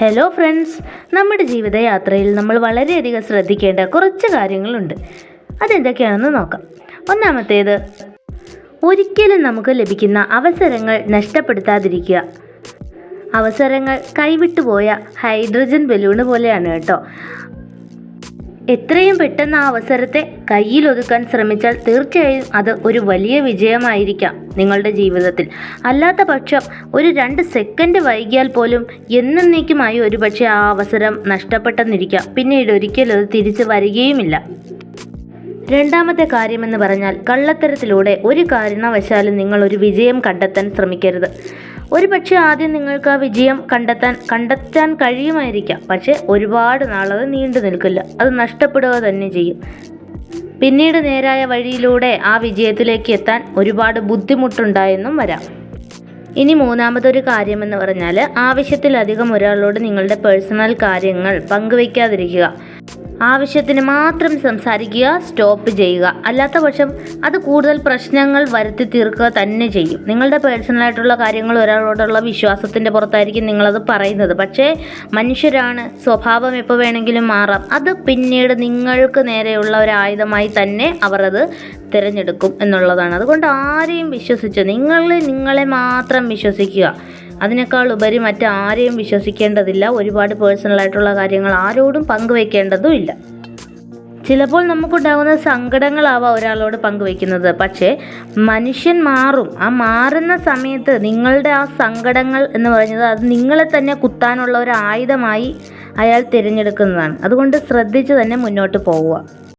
Hello friends, നമ്മുടെ ജീവിതയാത്രയിൽ നമ്മൾ വളരെയധികം ശ്രദ്ധിക്കേണ്ട കുറച്ച് കാര്യങ്ങളുണ്ട്. അതെന്തൊക്കെയാണെന്ന് നോക്കാം. ഒന്നാമത്തേത്, ഒരിക്കലും നമുക്ക് ലഭിക്കുന്ന അവസരങ്ങൾ നഷ്ടപ്പെടുത്താതിരിക്കുക. അവസരങ്ങൾ കൈവിട്ടുപോയ ഹൈഡ്രജൻ ബലൂണ് പോലെയാണ് കേട്ടോ. എത്രയും പെട്ടെന്ന് ആ അവസരത്തെ കയ്യിലൊതുക്കാൻ ശ്രമിച്ചാൽ തീർച്ചയായും അത് ഒരു വലിയ വിജയമായിരിക്കാം നിങ്ങളുടെ ജീവിതത്തിൽ. അല്ലാത്ത പക്ഷം ഒരു 2 സെക്കൻഡ് വൈകിയാൽ പോലും എന്നേക്കുമായി ഒരുപക്ഷെ ആ അവസരം നഷ്ടപ്പെട്ടെന്നിരിക്കാം. പിന്നീട് ഒരിക്കലും അത് തിരിച്ചു വരികയുമില്ല. രണ്ടാമത്തെ കാര്യമെന്ന് പറഞ്ഞാൽ, കള്ളത്തരത്തിലൂടെ ഒരു കാരണവശാലും നിങ്ങൾ ഒരു വിജയം കണ്ടെത്താൻ ശ്രമിക്കരുത്. ഒരുപക്ഷെ ആദ്യം നിങ്ങൾക്ക് ആ വിജയം കണ്ടെത്താൻ കഴിയുമായിരിക്കാം, പക്ഷേ ഒരുപാട് നാളത് നീണ്ടു നിൽക്കില്ല. അത് നഷ്ടപ്പെടുക തന്നെ ചെയ്യും. പിന്നീട് നേരായ വഴിയിലൂടെ ആ വിജയത്തിലേക്ക് എത്താൻ ഒരുപാട് ബുദ്ധിമുട്ടുണ്ടായെന്നും വരാം. ഇനി മൂന്നാമതൊരു കാര്യമെന്ന് പറഞ്ഞാൽ, ആവശ്യത്തിലധികം ഒരാളോട് നിങ്ങളുടെ പേഴ്സണൽ കാര്യങ്ങൾ പങ്കുവയ്ക്കാതിരിക്കുക. ആവശ്യത്തിന് മാത്രം സംസാരിക്കുക, സ്റ്റോപ്പ് ചെയ്യുക. അല്ലാത്ത പക്ഷം അത് കൂടുതൽ പ്രശ്നങ്ങൾ വരുത്തി തീർക്കുക തന്നെ ചെയ്യും. നിങ്ങളുടെ പേഴ്സണലായിട്ടുള്ള കാര്യങ്ങൾ ഒരാളോടുള്ള വിശ്വാസത്തിൻ്റെ പുറത്തായിരിക്കും നിങ്ങളത് പറയുന്നത്. പക്ഷേ മനുഷ്യരാണ്, സ്വഭാവം എപ്പോൾ വേണമെങ്കിലും മാറാം. അത് പിന്നീട് നിങ്ങൾക്ക് നേരെയുള്ള ഒരു ആയുധമായി തന്നെ അവർ അത് തിരഞ്ഞെടുക്കും എന്നുള്ളതാണ്. അതുകൊണ്ട് ആരെയും വിശ്വസിച്ച് നിങ്ങളെ മാത്രം വിശ്വസിക്കുക. അതിനേക്കാൾ ഉപരി മറ്റാരെയും വിശ്വസിക്കേണ്ടതില്ല. ഒരുപാട് പേഴ്സണലായിട്ടുള്ള കാര്യങ്ങൾ ആരോടും പങ്കുവയ്ക്കേണ്ടതും ഇല്ല. ചിലപ്പോൾ നമുക്കുണ്ടാകുന്ന സങ്കടങ്ങളാവാം ഒരാളോട് പങ്കുവയ്ക്കുന്നത്. പക്ഷേ മനുഷ്യൻ മാറും. ആ മാറുന്ന സമയത്ത് നിങ്ങളുടെ ആ സങ്കടങ്ങൾ എന്ന് പറയുന്നത് അത് നിങ്ങളെ തന്നെ കുത്താനുള്ള ഒരു ആയുധമായി അയാൾ തിരഞ്ഞെടുക്കുന്നതാണ്. അതുകൊണ്ട് ശ്രദ്ധിച്ച് തന്നെ മുന്നോട്ട് പോവുക.